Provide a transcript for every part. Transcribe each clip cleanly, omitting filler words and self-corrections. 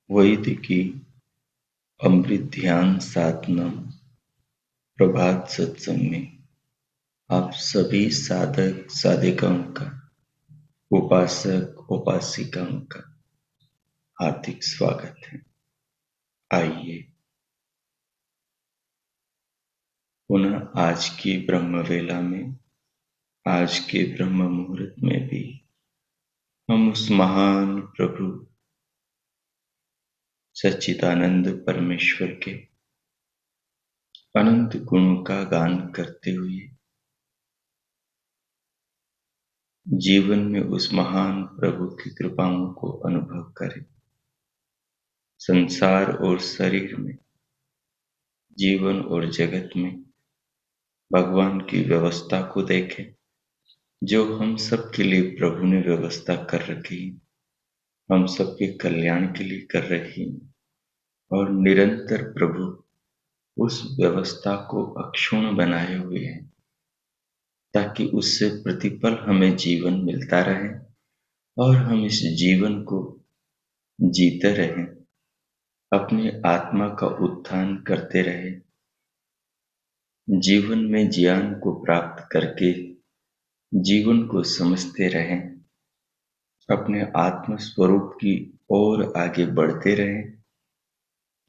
वैदिकी अमृत ध्यान साधना प्रभात सत्संग में आप सभी साधक साधिकाओं का, उपासक उपासिकाओं का हार्दिक स्वागत है। आइए पुनः आज की ब्रह्म वेला में, आज के ब्रह्म मुहूर्त में भी हम उस महान प्रभु सच्चिदानंद परमेश्वर के अनंत गुणों का गान करते हुए जीवन में उस महान प्रभु की कृपाओं को अनुभव करें। संसार और शरीर में, जीवन और जगत में भगवान की व्यवस्था को देखें, जो हम सब के लिए प्रभु ने व्यवस्था कर रखी है, हम सबके कल्याण के लिए कर रही है। और निरंतर प्रभु उस व्यवस्था को अक्षुण्ण बनाए हुए हैं, ताकि उससे प्रतिपल हमें जीवन मिलता रहे और हम इस जीवन को जीते रहें, अपनी आत्मा का उत्थान करते रहे, जीवन में ज्ञान को प्राप्त करके जीवन को समझते रहें, अपने आत्म स्वरूप की ओर आगे बढ़ते रहें,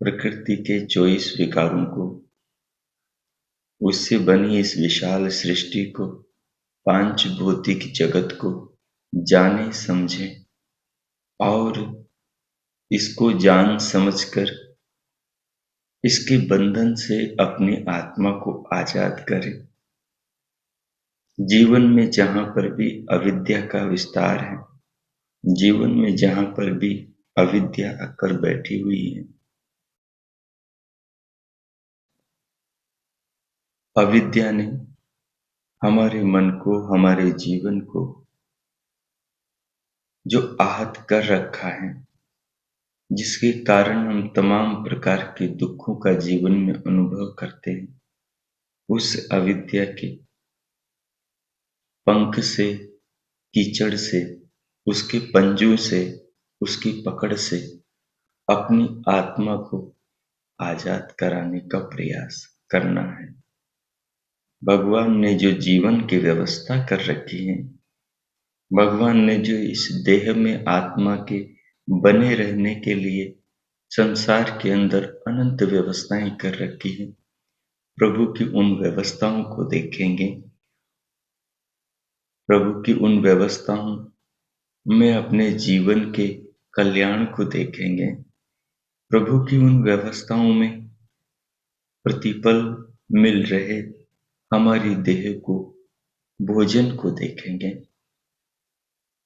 प्रकृति के 24 विकारों को, उससे बनी इस विशाल सृष्टि को, पांच भौतिक जगत को जाने समझें और इसको जान समझकर इसके बंधन से अपनी आत्मा को आजाद करें। जीवन में जहां पर भी अविद्या का विस्तार है, जीवन में जहां पर भी अविद्या आकर बैठी हुई है, अविद्या ने हमारे मन को, हमारे जीवन को जो आहत कर रखा है, जिसके कारण हम तमाम प्रकार के दुखों का जीवन में अनुभव करते हैं, उस अविद्या के पंख से, कीचड़ से, उसके पंजों से, उसकी पकड़ से अपनी आत्मा को आजाद कराने का प्रयास करना है। भगवान ने जो जीवन की व्यवस्था कर रखी है, भगवान ने जो इस देह में आत्मा के बने रहने के लिए संसार के अंदर अनंत व्यवस्थाएं कर रखी हैं, प्रभु की उन व्यवस्थाओं को देखेंगे, प्रभु की उन व्यवस्थाओं में अपने जीवन के कल्याण को देखेंगे, प्रभु की उन व्यवस्थाओं में प्रतिपल मिल रहे हमारी देह को, भोजन को देखेंगे,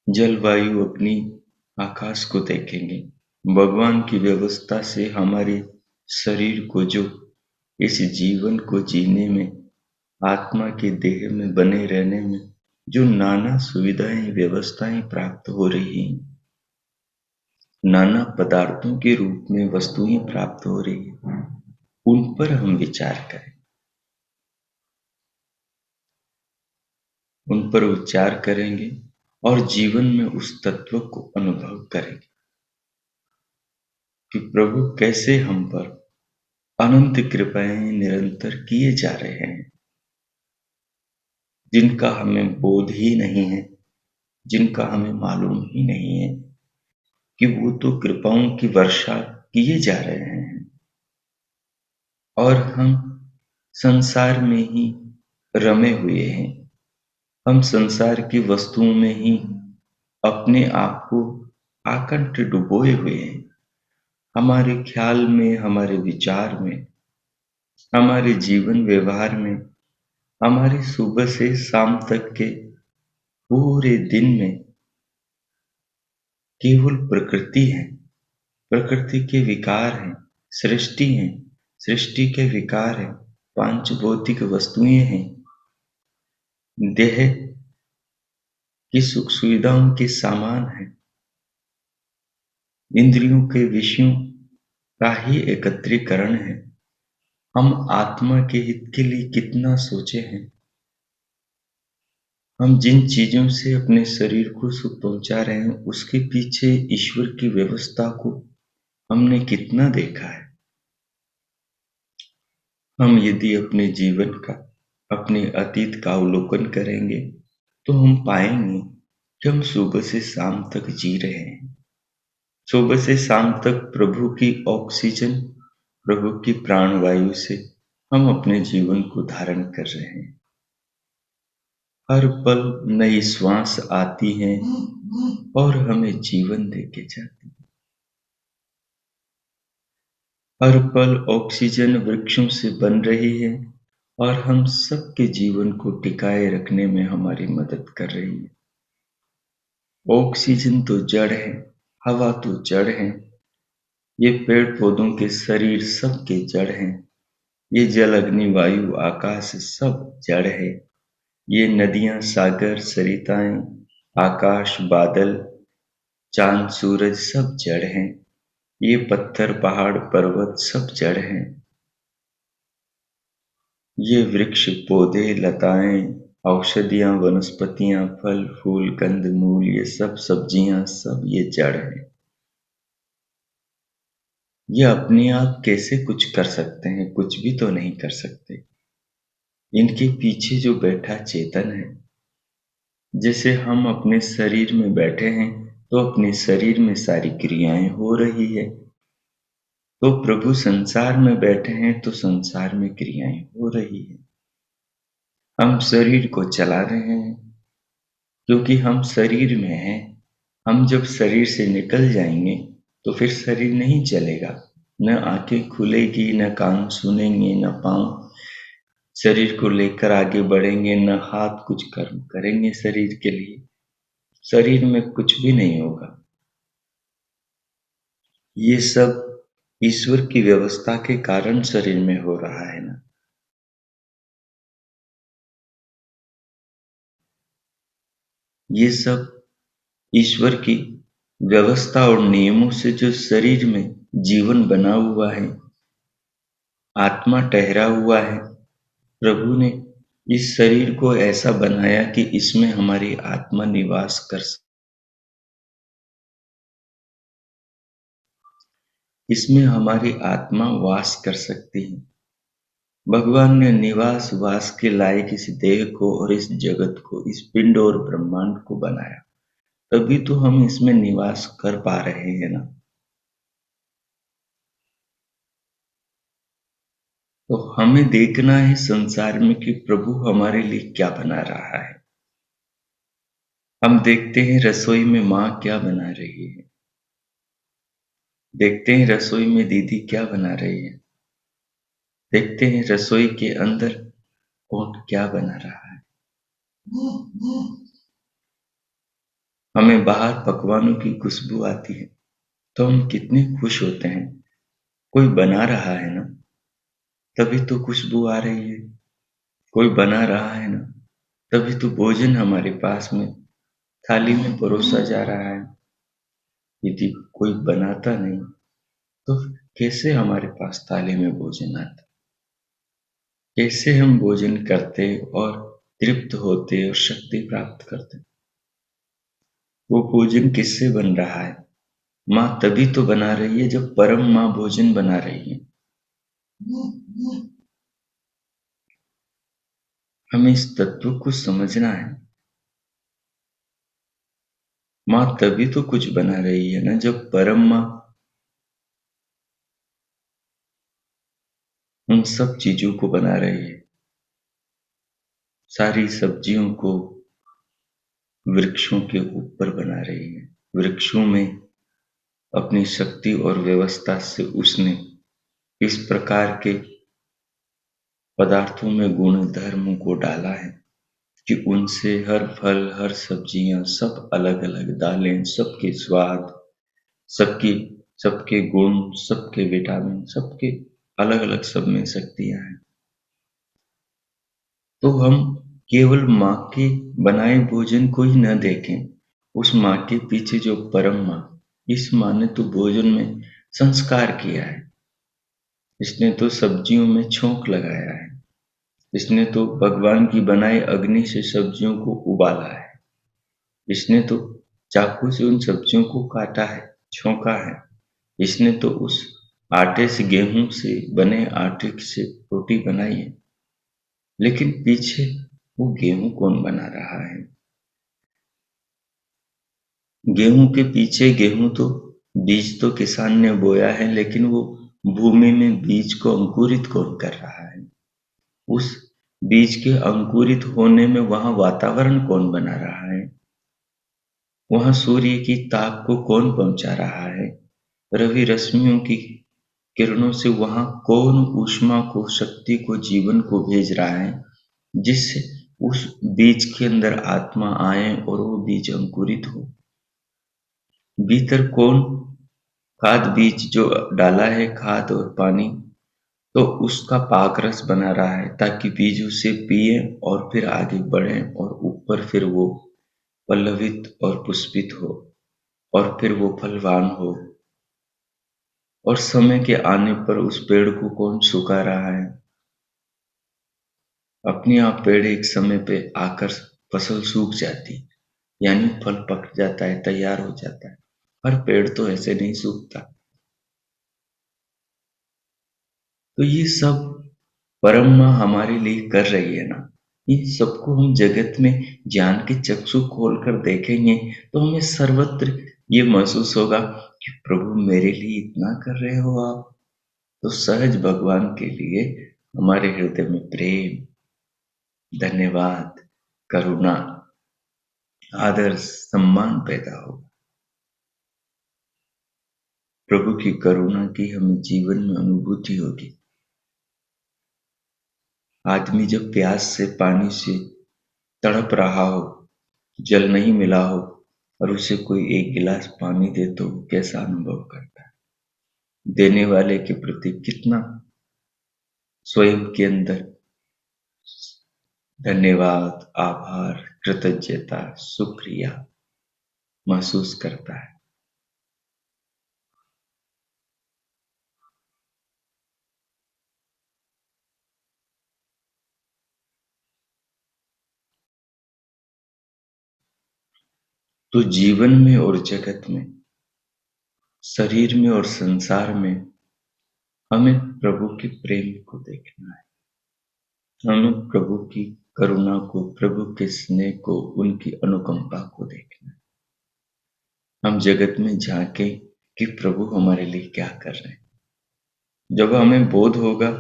जलवायु अपनी आकाश को देखेंगे। भगवान की व्यवस्था से हमारे शरीर को, जो इस जीवन को जीने में, आत्मा के देह में बने रहने में जो नाना सुविधाएं, व्यवस्थाएं प्राप्त हो रही हैं, नाना पदार्थों के रूप में वस्तुएं प्राप्त हो रही हैं, उन पर हम विचार करें, उन पर विचार करेंगे और जीवन में उस तत्व को अनुभव करेंगे कि प्रभु कैसे हम पर अनंत कृपाएं निरंतर किए जा रहे हैं। जिनका हमें बोध ही नहीं है, जिनका हमें मालूम ही नहीं है कि वो तो कृपाओं की वर्षा किए जा रहे हैं और हम संसार में ही रमे हुए हैं। हम संसार की वस्तुओं में ही अपने आप को आकंठ डुबोए हुए हैं। हमारे ख्याल में, हमारे विचार में, हमारे जीवन व्यवहार में, हमारे सुबह से शाम तक के पूरे दिन में केवल प्रकृति है, प्रकृति के विकार हैं, सृष्टि है, सृष्टि के विकार है, पांच भौतिक वस्तुएं हैं, देह की सुख सुविधाओं के सामान है, इंद्रियों के विषयों का ही एकत्रीकरण है। हम आत्मा के हित के लिए कितना सोचे हैं। हम जिन चीजों से अपने शरीर को सुख पहुंचा रहे हैं उसके पीछे ईश्वर की व्यवस्था को हमने कितना देखा है। हम यदि अपने जीवन का, अपने अतीत का अवलोकन करेंगे तो हम पाएंगे कि हम सुबह से शाम तक जी रहे हैं। सुबह से शाम तक प्रभु की ऑक्सीजन, प्रभु की प्राणवायु से हम अपने जीवन को धारण कर रहे हैं। हर पल नई श्वास आती है और हमें जीवन देके जाती है। हर पल ऑक्सीजन वृक्षों से बन रही है और हम सबके जीवन को टिकाए रखने में हमारी मदद कर रही है। ऑक्सीजन तो जड़ है, हवा तो जड़ है, ये पेड़ पौधों के शरीर सबके जड़ हैं, ये जल अग्नि वायु आकाश सब जड़ है, ये नदियां सागर सरिताएं आकाश बादल चांद सूरज सब जड़ हैं, ये पत्थर पहाड़ पर्वत सब जड़ हैं, ये वृक्ष पौधे लताएं औषधियां वनस्पतियां फल फूल कंद मूल ये सब सब्जियां सब ये जड़ हैं। ये अपने आप कैसे कुछ कर सकते हैं? कुछ भी तो नहीं कर सकते। इनके पीछे जो बैठा चेतन है, जैसे हम अपने शरीर में बैठे हैं तो अपने शरीर में सारी क्रियाएं हो रही है, तो प्रभु संसार में बैठे हैं तो संसार में क्रियाएं हो रही है। हम शरीर को चला रहे हैं क्योंकि हम शरीर में हैं। हम जब शरीर से निकल जाएंगे तो फिर शरीर नहीं चलेगा, न आंखें खुलेगी, न कान सुनेंगे, न पांव शरीर को लेकर आगे बढ़ेंगे, न हाथ कुछ कर्म करेंगे शरीर के लिए। शरीर में कुछ भी नहीं होगा। ये सब ईश्वर की व्यवस्था के कारण शरीर में हो रहा है ना। ये सब ईश्वर की व्यवस्था और नियमों से जो शरीर में जीवन बना हुआ है, आत्मा ठहरा हुआ है, प्रभु ने इस शरीर को ऐसा बनाया कि इसमें हमारी आत्मा निवास कर सके, इसमें हमारी आत्मा वास कर सकती है। भगवान ने निवास वास के लायक इस देह को और इस जगत को, इस पिंड और ब्रह्मांड को बनाया, तभी तो हम इसमें निवास कर पा रहे हैं ना। तो हमें देखना है संसार में कि प्रभु हमारे लिए क्या बना रहा है। हम देखते हैं रसोई में माँ क्या बना रही है, देखते हैं रसोई में दीदी क्या बना रही है, देखते हैं रसोई के अंदर कौन क्या बना रहा है। हमें बाहर पकवानों की खुशबू आती है तो हम कितने खुश होते हैं। कोई बना रहा है ना, तभी तो खुशबू आ रही है। कोई बना रहा है ना, तभी तो भोजन हमारे पास में थाली में परोसा जा रहा है। यदि कोई बनाता नहीं तो कैसे हमारे पास थाली में भोजन आता? कैसे हम भोजन करते और तृप्त होते और शक्ति प्राप्त करते? वो भोजन किससे बन रहा है? माँ तभी तो बना रही है जब परम माँ भोजन बना रही है। हमें इस तत्व को समझना है। माँ तभी तो कुछ बना रही है ना, जब परम माँ उन सब चीजों को बना रही है। सारी सब्जियों को वृक्षों के ऊपर बना रही है। वृक्षों में अपनी शक्ति और व्यवस्था से उसने इस प्रकार के पदार्थों में गुण धर्मों को डाला है कि उनसे हर फल, हर सब्जियां, सब अलग अलग दालें, सबके स्वाद, सबकी सबके गुण, सबके विटामिन, सबके अलग अलग सब में शक्तियां हैं। तो हम केवल माँ के बनाए भोजन को ही न देखें, उस माँ के पीछे जो परम माँ, इस माँ ने तो भोजन में संस्कार किया है। इसने तो सब्जियों में छोंक लगाया है। इसने तो भगवान की बनाई अग्नि से सब्जियों को उबाला है। इसने तो चाकू से उन सब्जियों को काटा है, छोंका है। इसने तो उस आटे से, गेहूं से बने आटे से रोटी बनाई है। लेकिन पीछे वो गेहूं कौन बना रहा है? गेहूं के पीछे, गेहूं तो बीज तो किसान ने बोया है, लेकिन वो भूमि में बीज को अंकुरित कौन कर रहा है? उस बीज के अंकुरित होने में वहां वातावरण कौन बना रहा है? वहां सूर्य की ताप को कौन पहुंचा रहा है? रवि रश्मियों की किरणों से वहां कौन ऊष्मा को, शक्ति को, जीवन को भेज रहा है, जिससे उस बीज के अंदर आत्मा आए और वो बीज अंकुरित हो? भीतर कौन खाद, बीज जो डाला है, खाद और पानी, तो उसका पाक रस बना रहा है ताकि बीज उसे पिए और फिर आगे बढ़े और ऊपर फिर वो पल्लवित और पुष्पित हो और फिर वो फलवान हो। और समय के आने पर उस पेड़ को कौन सुखा रहा है? अपने आप पेड़ एक समय पे आकर फसल सूख जाती, यानी फल पक जाता है, तैयार हो जाता है। हर पेड़ तो ऐसे नहीं सूखता। तो ये सब परम माँ हमारे लिए कर रही है ना। इन सबको हम जगत में ज्ञान के चक्षु खोलकर देखेंगे तो हमें सर्वत्र ये महसूस होगा कि प्रभु मेरे लिए इतना कर रहे हो आप। तो सहज भगवान के लिए हमारे हृदय में प्रेम, धन्यवाद, करुणा, आदर, सम्मान पैदा होगा। प्रभु की करुणा की हमें जीवन में अनुभूति होगी। आदमी जब प्यास से, पानी से तड़प रहा हो, जल नहीं मिला हो और उसे कोई एक गिलास पानी दे तो वो कैसा अनुभव करता है? देने वाले के प्रति कितना स्वयं के अंदर धन्यवाद, आभार, कृतज्ञता, शुक्रिया महसूस करता है। तो जीवन में और जगत में, शरीर में और संसार में हमें प्रभु के प्रेम को देखना है। हमें प्रभु की करुणा को, प्रभु के स्नेह को, उनकी अनुकंपा को देखना है। हम जगत में झांके कि प्रभु हमारे लिए क्या कर रहे हैं। जब हमें बोध होगा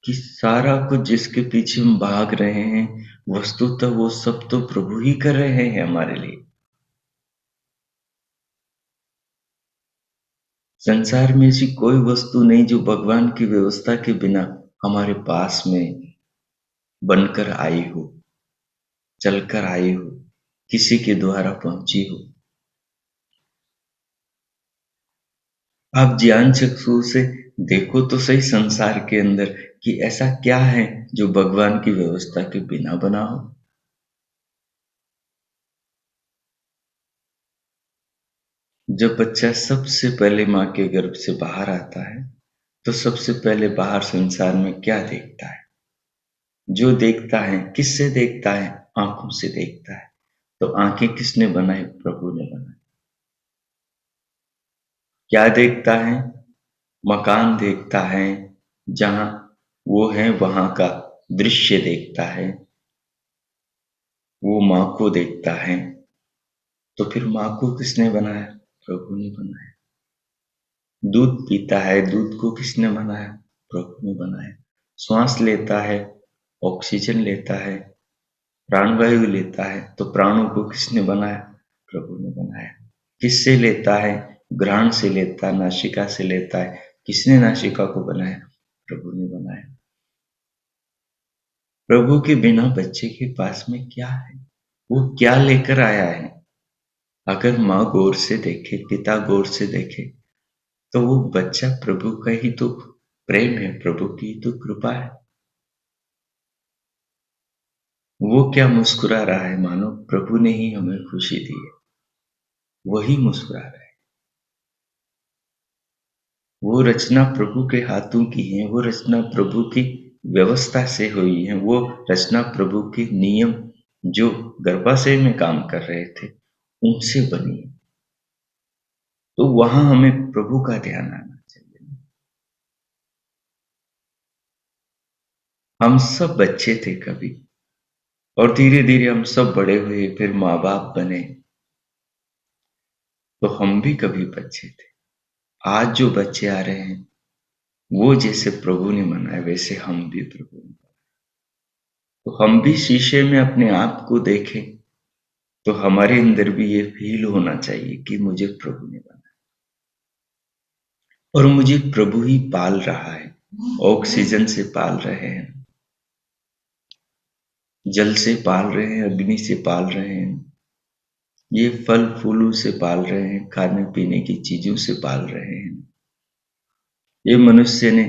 कि सारा कुछ जिसके पीछे हम भाग रहे हैं, वस्तुतः वो सब तो प्रभु ही कर रहे हैं हमारे लिए। संसार में ऐसी कोई वस्तु नहीं जो भगवान की व्यवस्था के बिना हमारे पास में बनकर आई हो, चलकर आई हो, किसी के द्वारा पहुंची हो। आप ज्ञान चक्षु से देखो तो सही संसार के अंदर कि ऐसा क्या है जो भगवान की व्यवस्था के बिना बना हो। जब बच्चा सबसे पहले माँ के गर्भ से बाहर आता है तो सबसे पहले बाहर संसार में क्या देखता है? जो देखता है, किससे देखता है? आंखों से देखता है। तो आंखें किसने बनाई? प्रभु ने बनाई। क्या देखता है? मकान देखता है, जहां वो है वहां का दृश्य देखता है। वो माँ को देखता है तो फिर माँ को किसने बनाया? प्रभु ने बनाया। दूध पीता है, दूध को किसने बनाया? प्रभु ने बनाया। श्वास लेता है, ऑक्सीजन लेता है, प्राणवायु लेता है, तो प्राणों को किसने बनाया? प्रभु ने बनाया। किससे लेता है? घ्राण से लेता है, नासिका से लेता है। किसने नासिका को बनाया? प्रभु ने बनाया। प्रभु के बिना बच्चे के पास में क्या है? वो क्या लेकर आया है? अगर माँ गौर से देखे, पिता गौर से देखे, तो वो बच्चा प्रभु का ही तो प्रेम है, प्रभु की ही तो कृपा है। वो क्या मुस्कुरा रहा है, मानो प्रभु ने ही हमें खुशी दी है, वही मुस्कुरा रहा है। वो रचना प्रभु के हाथों की है, वो रचना प्रभु की व्यवस्था से हुई है, वो रचना प्रभु के नियम जो गर्भाशय में काम कर रहे थे उनसे बनी है। तो वहां हमें प्रभु का ध्यान आना चाहिए। हम सब बच्चे थे कभी, और धीरे धीरे हम सब बड़े हुए, फिर माँ बाप बने, तो हम भी कभी बच्चे थे। आज जो बच्चे आ रहे हैं वो जैसे प्रभु ने मनाया वैसे हम भी प्रभु ने। तो हम भी शीशे में अपने आप को देखें, तो हमारे अंदर भी ये फील होना चाहिए कि मुझे प्रभु ने बनाया और मुझे प्रभु ही पाल रहा है। ऑक्सीजन से पाल रहे हैं, जल से पाल रहे हैं, अग्नि से पाल रहे हैं, ये फल फूलों से पाल रहे हैं, खाने पीने की चीजों से पाल रहे हैं। ये मनुष्य ने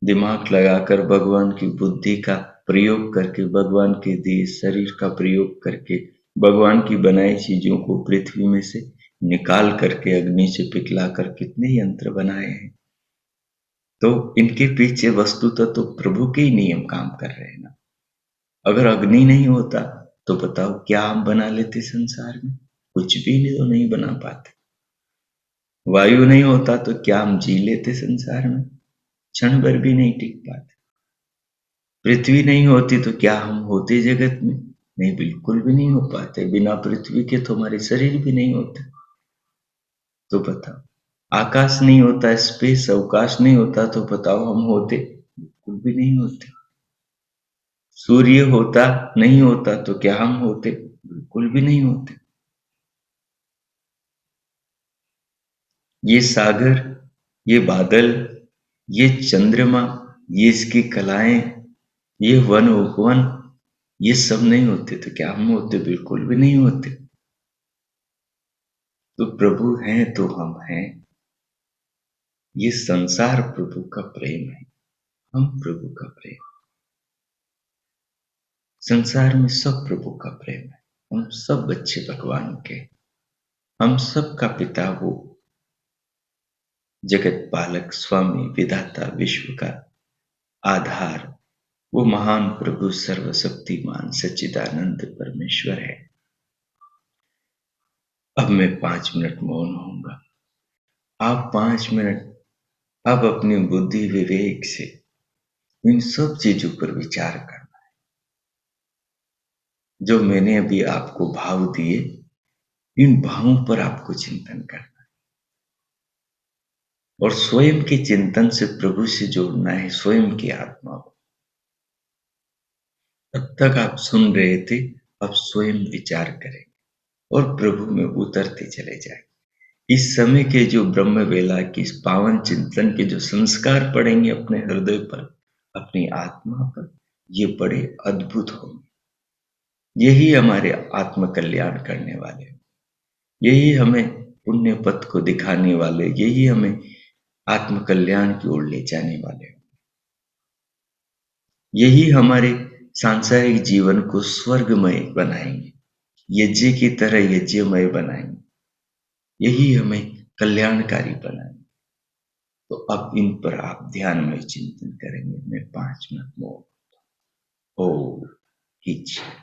दिमाग लगाकर भगवान की बुद्धि का प्रयोग करके, भगवान के दिए शरीर का प्रयोग करके, भगवान की बनाई चीजों को पृथ्वी में से निकाल करके अग्नि से पिघला कर कितने यंत्र बनाए हैं। तो इनके पीछे वस्तुतः तो प्रभु के ही नियम काम कर रहे हैं ना। अगर अग्नि नहीं होता तो बताओ क्या हम बना लेते संसार में? कुछ भी नहीं, तो नहीं बना पाते। वायु नहीं होता तो क्या हम जी लेते संसार में? क्षण भर भी नहीं टिक पाते। पृथ्वी नहीं होती तो क्या हम होते जगत में? नहीं, बिल्कुल भी नहीं हो पाते। बिना पृथ्वी के तो हमारे शरीर भी नहीं होते। तो बताओ, आकाश नहीं होता, स्पेस अवकाश नहीं होता तो बताओ हम होते? बिल्कुल भी नहीं होते। सूर्य होता नहीं होता तो क्या हम होते? बिल्कुल भी नहीं होते। ये सागर, ये बादल, ये चंद्रमा, ये इसकी कलाएं, ये वन उपवन, ये सब नहीं होते तो क्या हम होते? बिल्कुल भी नहीं होते। तो प्रभु हैं तो हम हैं। ये संसार प्रभु का प्रेम है, हम प्रभु का प्रेम। संसार में सब प्रभु का प्रेम है। हम सब बच्चे भगवान के, हम सब का पिता वो जगत पालक, स्वामी, विधाता, विश्व का आधार, वो महान प्रभु सर्वशक्तिमान सच्चिदानंद परमेश्वर है। अब मैं 5 मिनट मौन होऊंगा। आप 5 मिनट अब अपनी बुद्धि विवेक से इन सब चीजों पर विचार करना है जो मैंने अभी आपको भाव दिए। इन भावों पर आपको चिंतन करना है और स्वयं के चिंतन से प्रभु से जोड़ना है स्वयं की आत्मा को। अब तक आप सुन रहे थे, अब स्वयं विचार करें और प्रभु में उतरते चले जाए। इस समय के जो ब्रह्म वेला की इस पावन चिंतन के जो संस्कार पड़ेंगे अपने हृदय पर, अपनी आत्मा पर, ये बड़े अद्भुत होंगे। यही हमारे आत्म कल्याण करने वाले, यही हमें पुण्य पथ को दिखाने वाले, यही हमें आत्म कल्याण की ओर ले जाने वाले, यही हमारे सांसारिक जीवन को स्वर्गमय बनाएंगे, यज्ञ की तरह यज्ञमय बनाएंगे, यही हमें कल्याणकारी बनाएंगे। तो अब इन पर आप ध्यान में चिंतन करेंगे। मैं 5 मिनट मोर ओ कीजिए।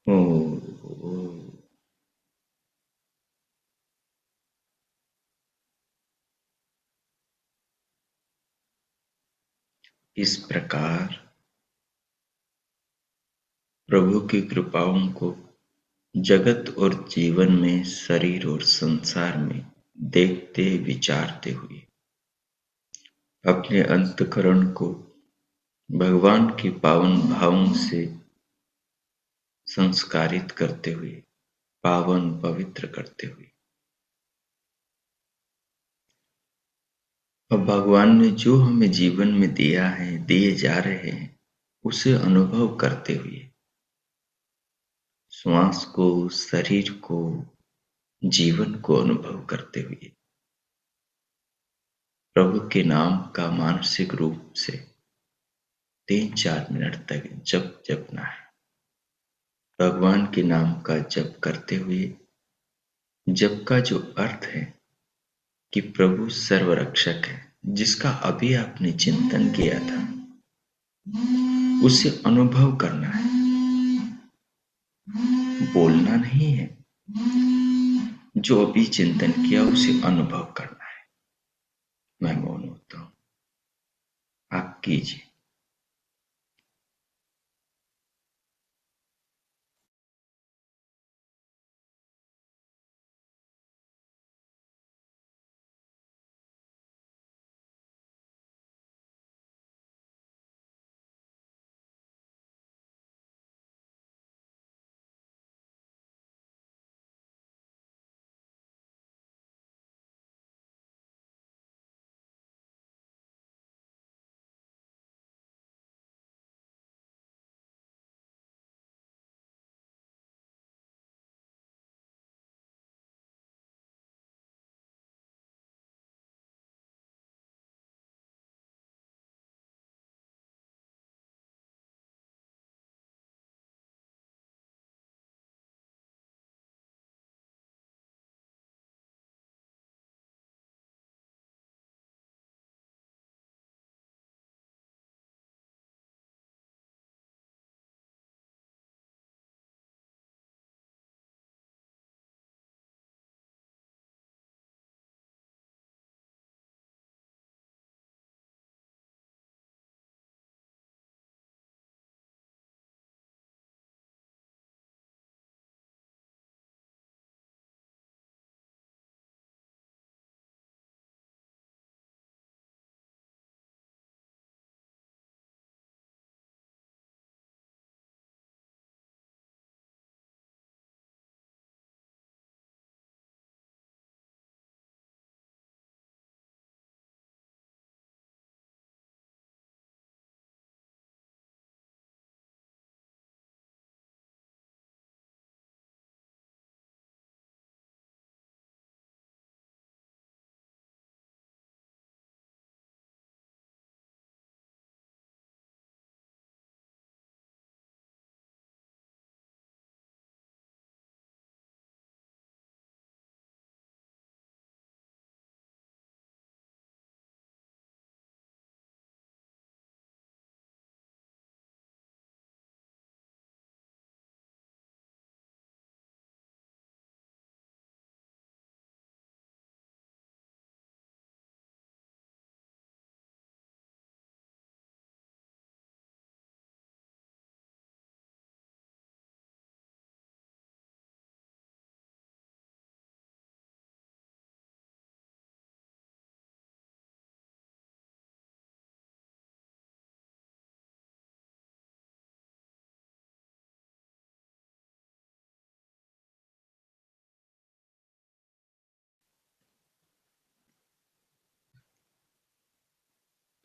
ओ, ओ, इस प्रकार प्रभु की कृपाओं को जगत और जीवन में, शरीर और संसार में देखते विचारते हुए अपने अंतःकरण को भगवान के पावन भावों से संस्कारित करते हुए, पावन पवित्र करते हुए, अब भगवान ने जो हमें जीवन में दिया है, दिए जा रहे हैं, उसे अनुभव करते हुए, श्वास को, शरीर को, जीवन को अनुभव करते हुए प्रभु के नाम का मानसिक रूप से 3-4 मिनट तक जप जपना है। भगवान के नाम का जप करते हुए, जप का जो अर्थ है कि प्रभु सर्वरक्षक है, जिसका अभी आपने चिंतन किया था, उसे अनुभव करना है, बोलना नहीं है। जो अभी चिंतन किया उसे अनुभव करना है। मैं मौन होता हूं, आप कीजिए।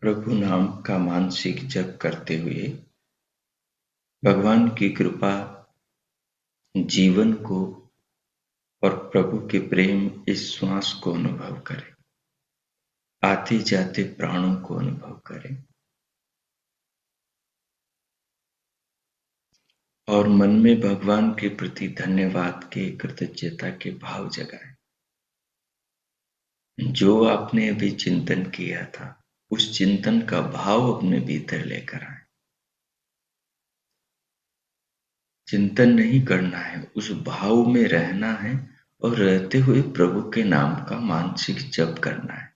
प्रभु नाम का मानसिक जप करते हुए भगवान की कृपा, जीवन को और प्रभु के प्रेम, इस श्वास को अनुभव करें। आते जाते प्राणों को अनुभव करें और मन में भगवान के प्रति धन्यवाद के, कृतज्ञता के भाव जगाएं। जो आपने अभी चिंतन किया था, उस चिंतन का भाव अपने भीतर लेकर आए। चिंतन नहीं करना है, उस भाव में रहना है और रहते हुए प्रभु के नाम का मानसिक जप करना है।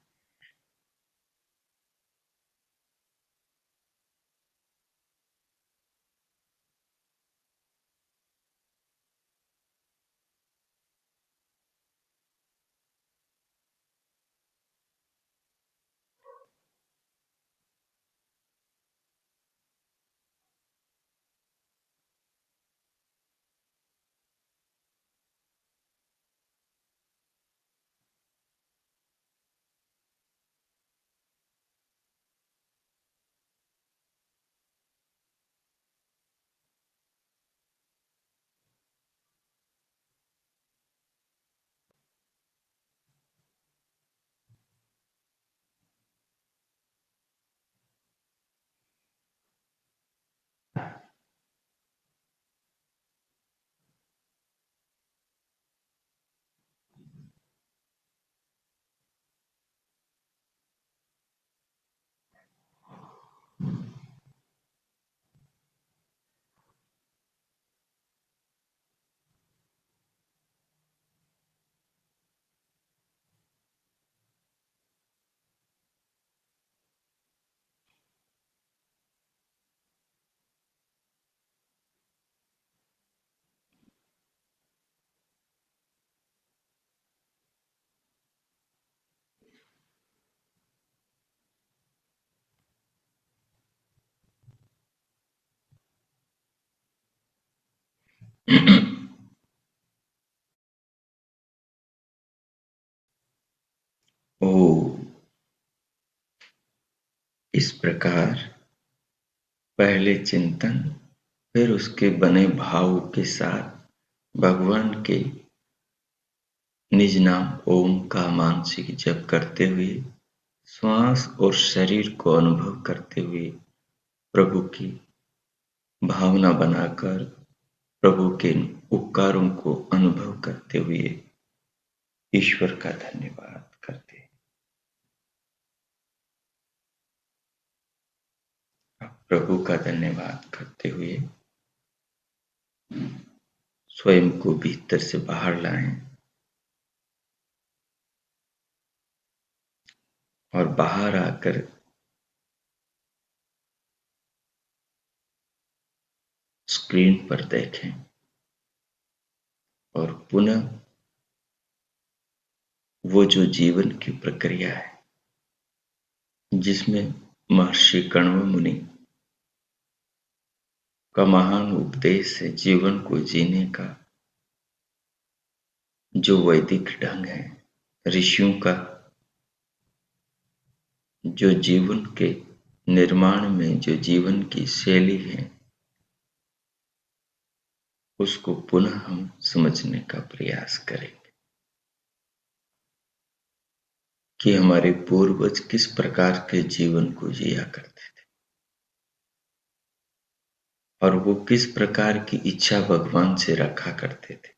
ओ, इस प्रकार पहले चिंतन, फिर उसके बने भाव के साथ भगवान के निज नाम ओम का मानसिक जप करते हुए श्वास और शरीर को अनुभव करते हुए प्रभु की भावना बनाकर प्रभु के उपकारों को अनुभव करते हुए ईश्वर का धन्यवाद करते हैं। अब प्रभु का धन्यवाद करते हुए स्वयं को भीतर से बाहर लाएं और बाहर आकर स्क्रीन पर देखें और पुनः वो जो जीवन की प्रक्रिया है जिसमें महर्षि कण्व मुनि का महान उपदेश है, जीवन को जीने का जो वैदिक ढंग है, ऋषियों का जो जीवन के निर्माण में जो जीवन की शैली है, उसको पुनः हम समझने का प्रयास करेंगे कि हमारे पूर्वज किस प्रकार के जीवन को जिया करते थे और वो किस प्रकार की इच्छा भगवान से रखा करते थे।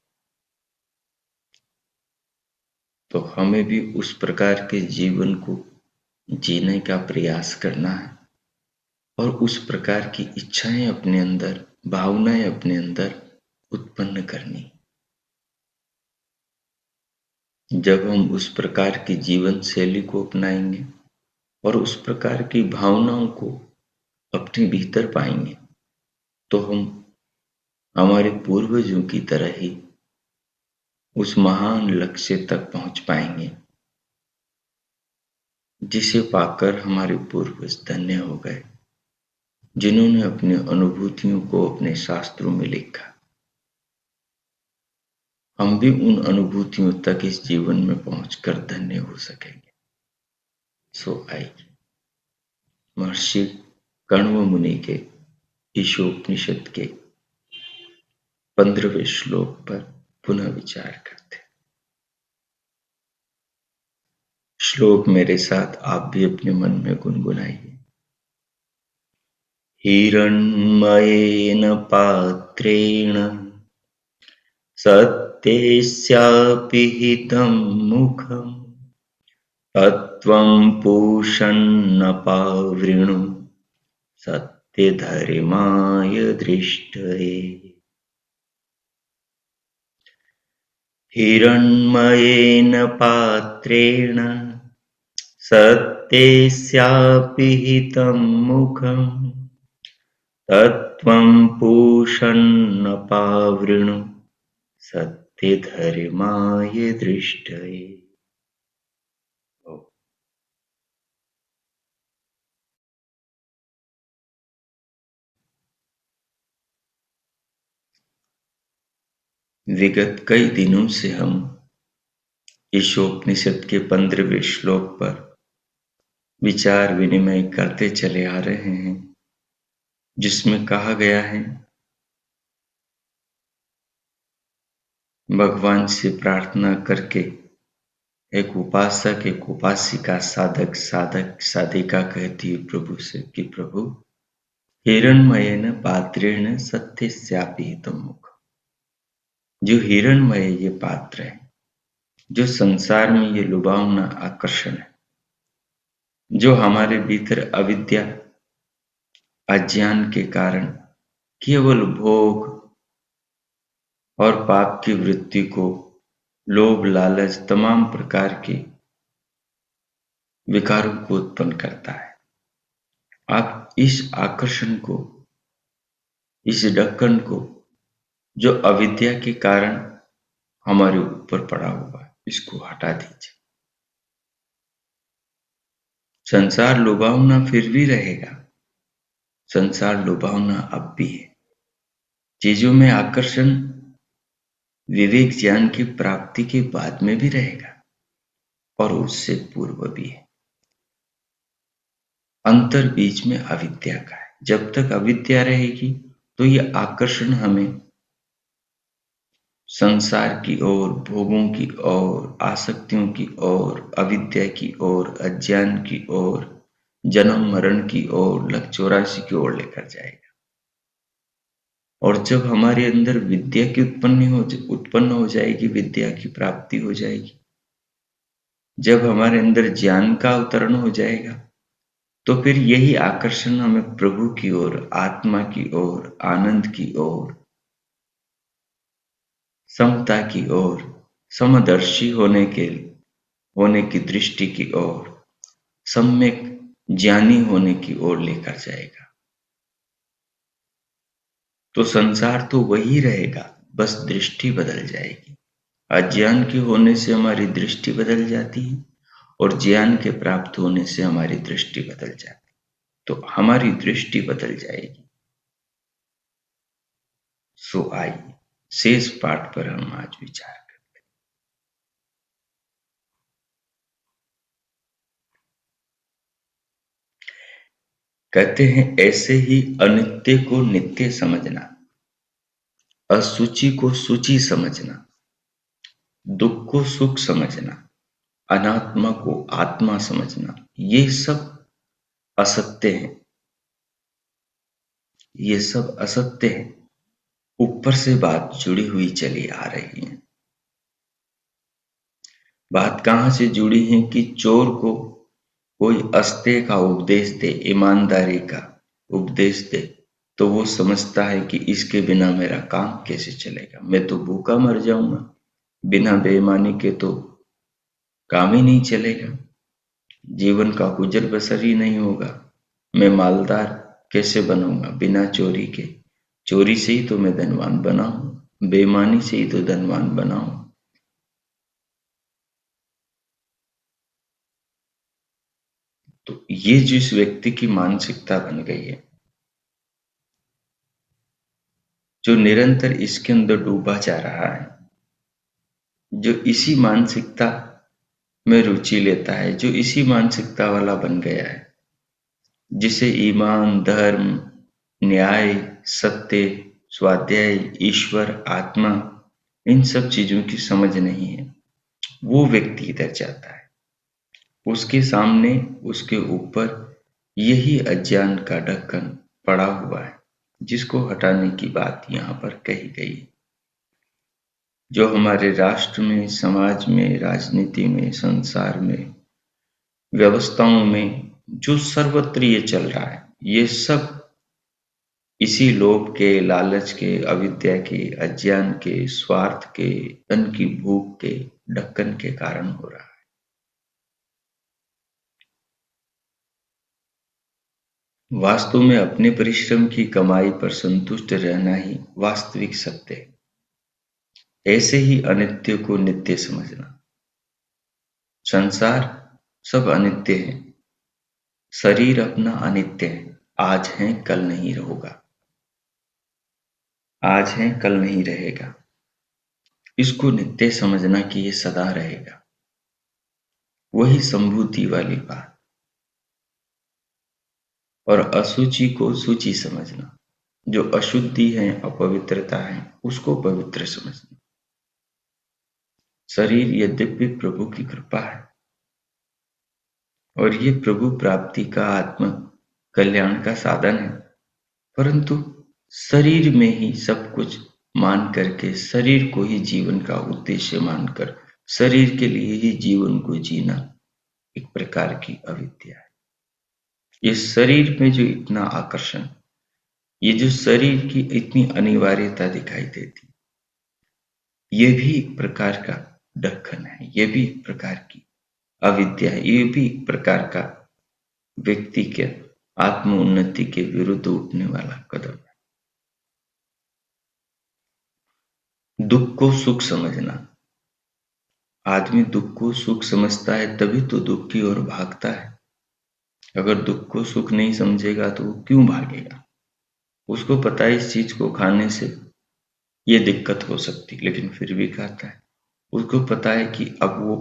तो हमें भी उस प्रकार के जीवन को जीने का प्रयास करना है और उस प्रकार की इच्छाएं अपने अंदर, भावनाएं अपने अंदर उत्पन्न करनी। जब हम उस प्रकार की जीवन शैली को अपनाएंगे और उस प्रकार की भावनाओं को अपने भीतर पाएंगे तो हम हमारे पूर्वजों की तरह ही उस महान लक्ष्य तक पहुंच पाएंगे जिसे पाकर हमारे पूर्वज धन्य हो गए, जिन्होंने अपनी अनुभूतियों को अपने शास्त्रों में लिखा। हम भी उन अनुभूतियों तक इस जीवन में पहुंचकर धन्य हो सकेंगे। सो आइए महर्षि कण्व मुनि के ईशोपनिषद के 15वें श्लोक पर पुनः विचार करते हैं। श्लोक मेरे साथ आप भी अपने मन में गुनगुनाइए। हिरण्मयेन पात्रेण सत्यस्यापि हितं मुखम् तत्त्वं पूषन्नपावृणु सत्यधर्माय दृष्टये। हिरण्मयेन पात्रेण सत्यस्यापि हितं मुखम् तत्त्वं पूषन्नपावृणु सत्यधर्माय दृष्टये। विगत कई दिनों से हम ईशोपनिषद के 15वें श्लोक पर विचार विनिमय करते चले आ रहे हैं, जिसमें कहा गया है भगवान से प्रार्थना करके एक उपासक एक उपासिका साधक साधिका कहती है प्रभु से कि प्रभु हिरण्मयेन पात्रेण सत्यस्यापि हितं मुखम्। जो हिरण्मय ये पात्र है, जो संसार में ये लुभावना आकर्षण है, जो हमारे भीतर अविद्या अज्ञान के कारण केवल भोग और पाप की वृत्ति को, लोभ लालच तमाम प्रकार के विकारों को उत्पन्न करता है। आप इस आकर्षण को, इस ढक्कन को जो अविद्या के कारण हमारे ऊपर पड़ा हुआ है, इसको हटा दीजिए। संसार लुभावना फिर भी रहेगा, संसार लुभावना अब भी है। चीजों में आकर्षण विवेक ज्ञान की प्राप्ति के बाद में भी रहेगा और उससे पूर्व भी है। अंतर बीच में अविद्या का है। जब तक अविद्या रहेगी तो ये आकर्षण हमें संसार की ओर, भोगों की ओर, आसक्तियों की ओर, अविद्या की ओर, अज्ञान की ओर, जन्म मरण की ओर, लक 84 की ओर लेकर जाएगा। और जब हमारे अंदर विद्या की उत्पन्न हो जाएगी, विद्या की प्राप्ति हो जाएगी, जब हमारे अंदर ज्ञान का अवतरण हो जाएगा, तो फिर यही आकर्षण हमें प्रभु की ओर, आत्मा की ओर, आनंद की ओर, समता की ओर, समदर्शी होने की दृष्टि की ओर, सम्यक ज्ञानी होने की ओर लेकर जाएगा। तो संसार तो वही रहेगा, बस दृष्टि बदल जाएगी। अज्ञान के होने से हमारी दृष्टि बदल जाती है और ज्ञान के प्राप्त होने से हमारी दृष्टि बदल जाती है। तो हमारी दृष्टि बदल जाएगी। सो आइए शेष पाठ पर हम आज विचार करते हैं। कहते हैं ऐसे ही अनित्य को नित्य समझना, असुचि को सूची समझना, दुख को सुख समझना, अनात्मा को आत्मा समझना, ये सब असत्य है। ये सब असत्य है। ऊपर से बात जुड़ी हुई चली आ रही है। बात कहां से जुड़ी है कि चोर को कोई अस्ते का उपदेश दे, ईमानदारी का उपदेश दे, तो वो समझता है कि इसके बिना मेरा काम कैसे चलेगा, मैं तो भूखा मर जाऊंगा, बिना बेईमानी के तो काम ही नहीं चलेगा, जीवन का गुजर बसर ही नहीं होगा, मैं मालदार कैसे बनूंगा बिना चोरी के, चोरी से ही तो मैं धनवान बना हूं, बेईमानी से ही तो धनवान बना हूं। तो ये जिस व्यक्ति की मानसिकता बन गई है, जो निरंतर इसके अंदर डूबा जा रहा है, जो इसी मानसिकता में रुचि लेता है, जो इसी मानसिकता वाला बन गया है, जिसे ईमान, धर्म, न्याय, सत्य, स्वाध्याय, ईश्वर, आत्मा, इन सब चीजों की समझ नहीं है, वो व्यक्ति इधर जाता है। उसके सामने, उसके ऊपर यही अज्ञान का ढक्कन पड़ा हुआ है, जिसको हटाने की बात यहाँ पर कही गई है। जो हमारे राष्ट्र में, समाज में, राजनीति में, संसार में, व्यवस्थाओं में जो सर्वत्र ये चल रहा है, ये सब इसी लोभ के, लालच के, अविद्या के, अज्ञान के, स्वार्थ के, धन की भूख के, ढक्कन के कारण हो रहा है। वास्तव में अपने परिश्रम की कमाई पर संतुष्ट रहना ही वास्तविक सत्य है। ऐसे ही अनित्य को नित्य समझना। संसार सब अनित्य है, शरीर अपना अनित्य है, आज है कल नहीं होगा, आज है कल नहीं रहेगा। इसको नित्य समझना कि ये सदा रहेगा, वही संभूति वाली बात। और अशुचि को शुचि समझना, जो अशुद्धि है, अपवित्रता है, उसको पवित्र समझना। शरीर यद्यपि प्रभु की कृपा है और ये प्रभु प्राप्ति का आत्म कल्याण का साधन है, परंतु शरीर में ही सब कुछ मान करके, शरीर को ही जीवन का उद्देश्य मानकर, शरीर के लिए ही जीवन को जीना एक प्रकार की अविद्या है। ये शरीर में जो इतना आकर्षण, ये जो शरीर की इतनी अनिवार्यता दिखाई देती, ये भी एक प्रकार का ढक्कन है, ये भी एक प्रकार की अविद्या है, ये भी एक प्रकार का व्यक्ति के आत्म उन्नति के विरुद्ध उठने वाला कदम है। दुख को सुख समझना। आदमी दुख को सुख समझता है तभी तो दुख की ओर भागता है। अगर दुख को सुख नहीं समझेगा तो वो क्यों भागेगा? उसको पता है इस चीज को खाने से ये दिक्कत हो सकती, लेकिन फिर भी खाता है। उसको पता है कि अब वो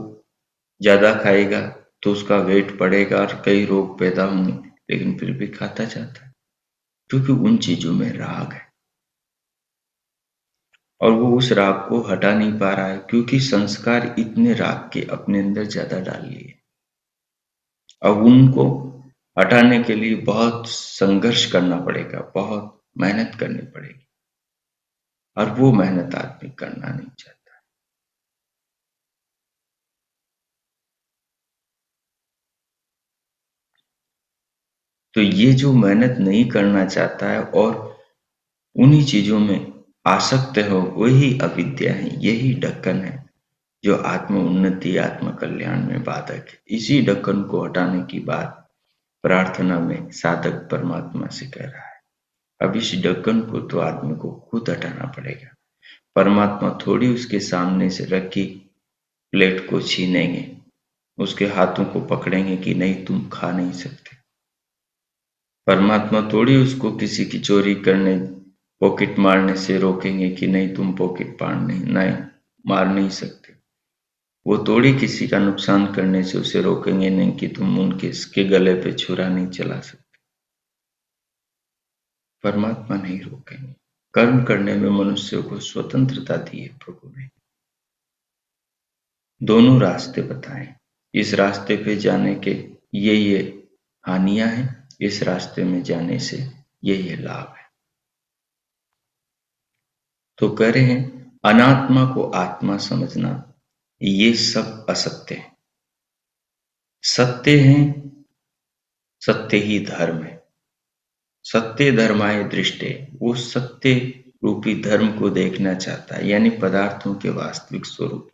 ज्यादा खाएगा तो उसका वेट बढ़ेगा और कई रोग पैदा होंगे, लेकिन फिर भी खाता जाता है, क्योंकि उन चीजों में राग है और वो उस राग को हटा नहीं पा रहा है, क्योंकि संस्कार इतने राग के अपने अंदर ज्यादा डाल लिए। अब उनको हटाने के लिए बहुत संघर्ष करना पड़ेगा, बहुत मेहनत करनी पड़ेगी, और वो मेहनत आदमी करना नहीं चाहता। तो ये जो मेहनत नहीं करना चाहता है और उन्हीं चीजों में आसक्त हो, वही अविद्या है, यही ढक्कन है जो आत्म उन्नति, आत्म कल्याण में बाधक है। इसी ढक्कन को हटाने की बात प्रार्थना में साधक परमात्मा से कह रहा है। अब इस ढक्कन को तो आदमी को खुद हटाना पड़ेगा। परमात्मा थोड़ी उसके सामने से रखी प्लेट को छीनेंगे, उसके हाथों को पकड़ेंगे कि नहीं तुम खा नहीं सकते। परमात्मा थोड़ी उसको किसी की चोरी करने, पॉकेट मारने से रोकेंगे कि नहीं तुम पॉकेट नहीं मार नहीं सकते। वो थोड़ी किसी का नुकसान करने से उसे रोकेंगे नहीं कि तुम उसके गले पे छुरा नहीं चला सकते। परमात्मा नहीं रोकेंगे। कर्म करने में मनुष्य को स्वतंत्रता दी है प्रभु ने। दोनों रास्ते बताए, इस रास्ते पे जाने के ये हानियां हैं, इस रास्ते में जाने से ये लाभ है। तो कह रहे हैं अनात्मा को आत्मा समझना, ये सब असत्य है। सत्य है, सत्य ही धर्म है। सत्य धर्माय दृष्टे, वो सत्य रूपी धर्म को देखना चाहता है, यानी पदार्थों के वास्तविक स्वरूप।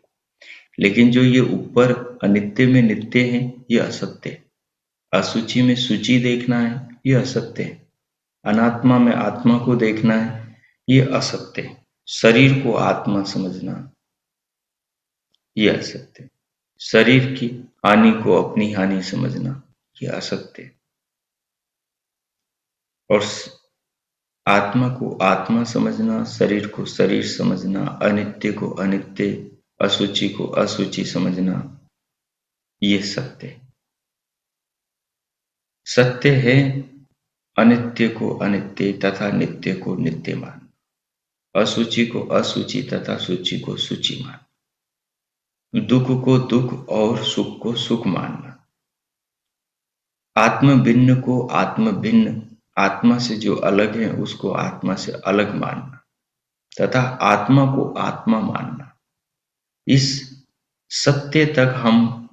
लेकिन जो ये ऊपर अनित्य में नित्य है, ये असत्य है। अशुचि में शुचि देखना है, ये असत्य है। अनात्मा में आत्मा को देखना है, ये असत्य है। शरीर को आत्मा समझना, ये असत्य है। शरीर की हानि को अपनी हानि समझना, ये असत्य है। और आत्मा को आत्मा समझना, शरीर को शरीर समझना, अनित्य को अनित्य, अशुचि को अशुचि समझना, ये सत्य है। सत्य है अनित्य को अनित्य तथा नित्य को नित्य मानना, अशुचि को अशुचि तथा शुचि को शुचि मानना, दुख को दुख और सुख को सुख मानना, आत्म भिन्न को आत्म भिन्न, आत्मा से जो अलग है उसको आत्मा से अलग मानना, तथा आत्मा को आत्मा मानना। इस सत्य तक हम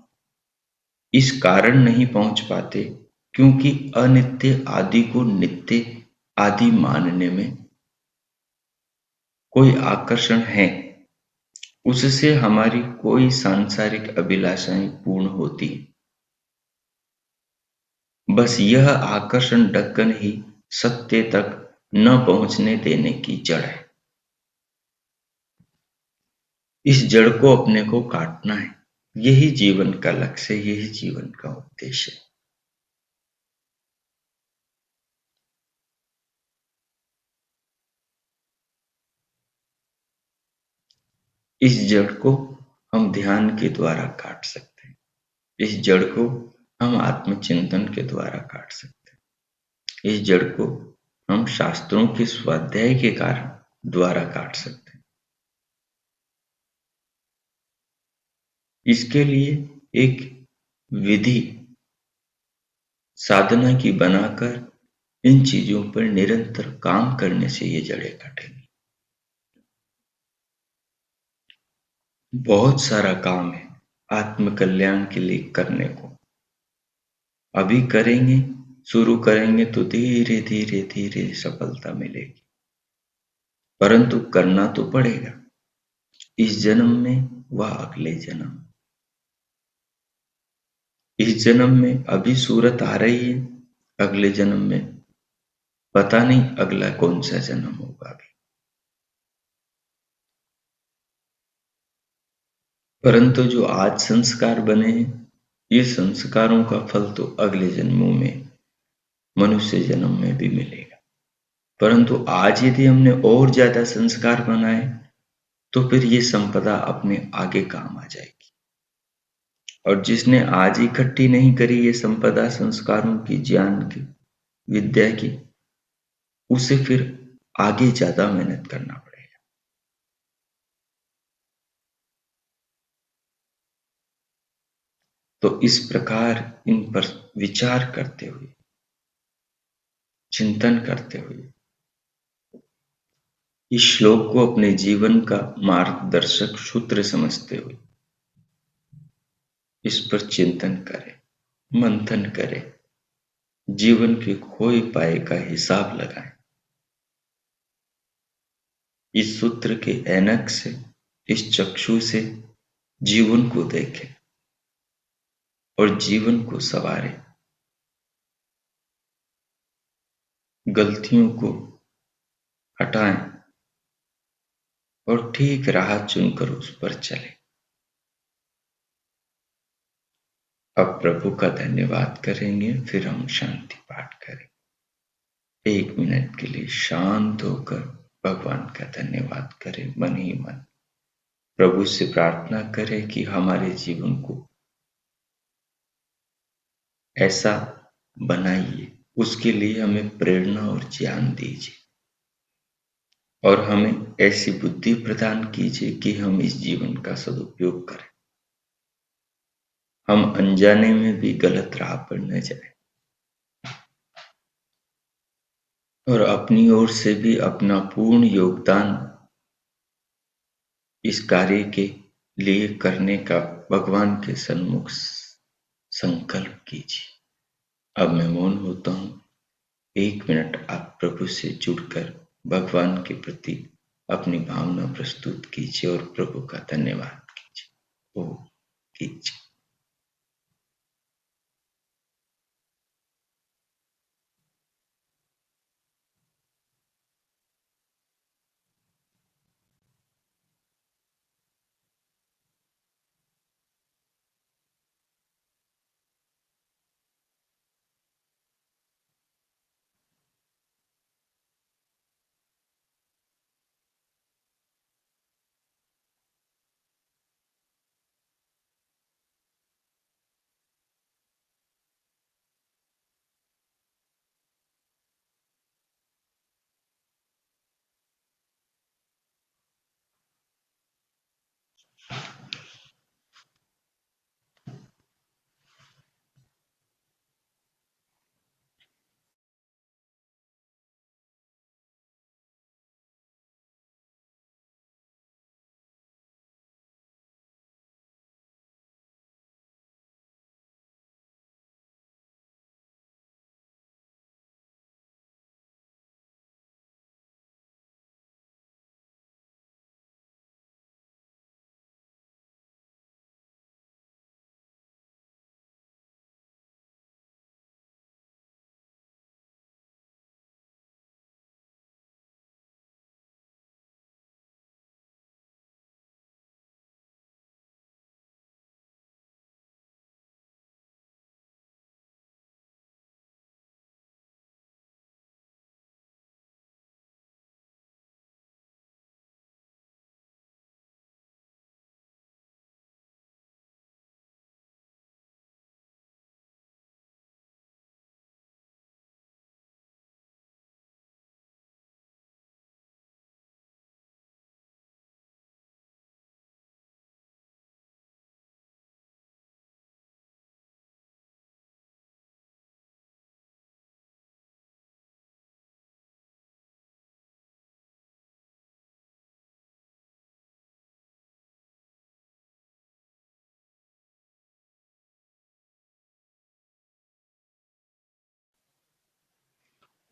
इस कारण नहीं पहुंच पाते क्योंकि अनित्य आदि को नित्य आदि मानने में कोई आकर्षण है, उससे हमारी कोई सांसारिक अभिलाषाएं पूर्ण होती हैं। बस यह आकर्षण ढक्कन ही सत्य तक न पहुंचने देने की जड़ है। इस जड़ को अपने को काटना है। यही जीवन का लक्ष्य, यही जीवन का उद्देश्य है। इस जड़ को हम ध्यान के द्वारा काट सकते हैं। इस जड़ को हम आत्मचिंतन के द्वारा काट सकते हैं। इस जड़ को हम शास्त्रों के स्वाध्याय के कारण द्वारा काट सकते हैं। इसके लिए एक विधि साधना की बनाकर इन चीजों पर निरंतर काम करने से ये जड़ें कटेंगी। बहुत सारा काम है आत्म कल्याण के लिए करने को। अभी करेंगे, शुरू करेंगे तो धीरे धीरे धीरे सफलता मिलेगी, परंतु करना तो पड़ेगा। इस जन्म में व अगले जन्म। इस जन्म में अभी सूरत आ रही है, अगले जन्म में पता नहीं अगला कौन सा जन्म होगा अभी। परंतु जो आज संस्कार बने हैं, ये संस्कारों का फल तो अगले जन्मों में, मनुष्य जन्म में भी मिलेगा। परंतु आज यदि हमने और ज्यादा संस्कार बनाए तो फिर ये संपदा अपने आगे काम आ जाएगी। और जिसने आज इकट्ठी नहीं करी ये संपदा संस्कारों की, ज्ञान की, विद्या की, उसे फिर आगे ज्यादा मेहनत करना पड़ेगा। तो इस प्रकार इन पर विचार करते हुए, चिंतन करते हुए, इस श्लोक को अपने जीवन का मार्गदर्शक सूत्र समझते हुए इस पर चिंतन करें, मंथन करें, जीवन के खोए पाए का हिसाब लगाएं। इस सूत्र के ऐनक से, इस चक्षु से जीवन को देखें और जीवन को संवारें। गलतियों को हटाएं और ठीक राह चुनकर उस पर चलें। अब प्रभु का धन्यवाद करेंगे, फिर हम शांति पाठ करें। 1 मिनट के लिए शांत होकर भगवान का धन्यवाद करें, मन ही मन। प्रभु से प्रार्थना करें कि हमारे जीवन को ऐसा बनाइए, उसके लिए हमें प्रेरणा और ज्ञान दीजिए और हमें ऐसी बुद्धि प्रदान कीजिए कि हम इस जीवन का सदुपयोग करें, हम अनजाने में भी गलत राह पर न जाएं और अपनी ओर से भी अपना पूर्ण योगदान इस कार्य के लिए करने का भगवान के सन्मुख संकल्प कीजिए। अब मैं मौन होता हूँ। 1 मिनट आप प्रभु से जुड़कर भगवान के प्रति अपनी भावना प्रस्तुत कीजिए और प्रभु का धन्यवाद कीजिए। ओ कीजिए।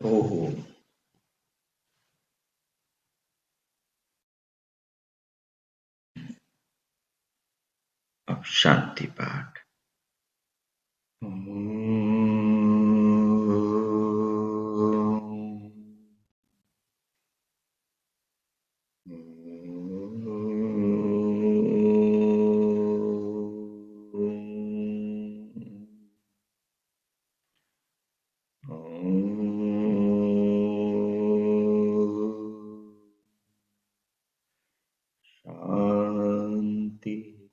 ओहो। अब शांति पाठ। शांति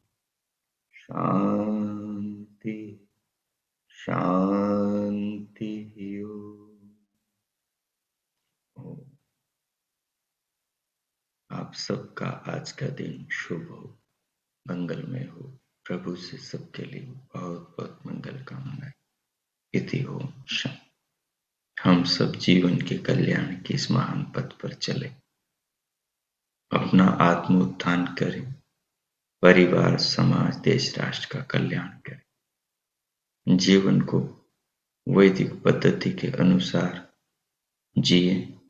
शांति शांति। ओम। आप सबका आज का दिन शुभ हो, मंगलमय हो। प्रभु से सबके लिए बहुत बहुत मंगल कामनाएं। इति ओम शांति। हम सब जीवन के कल्याण के इस महान पथ पर चले, अपना आत्म उत्थान करें, परिवार समाज देश राष्ट्र का कल्याण करें, जीवन को वैदिक पद्धति के अनुसार जिए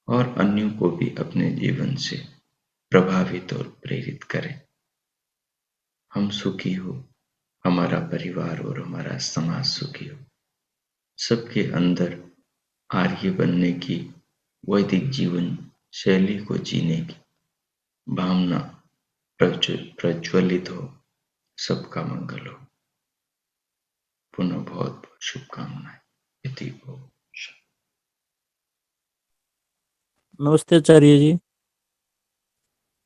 और अन्यों को भी अपने जीवन से प्रभावित और प्रेरित करें। हम सुखी हो, हमारा परिवार और हमारा समाज सुखी हो, सबके अंदर आर्य बनने की, वैदिक जीवन शैली को जीने की भावना प्रज्वलित हो, सबका मंगल हो। पुनः बहुत बहुत शुभकामनाएं। इति ओम। नमस्ते आचार्य जी।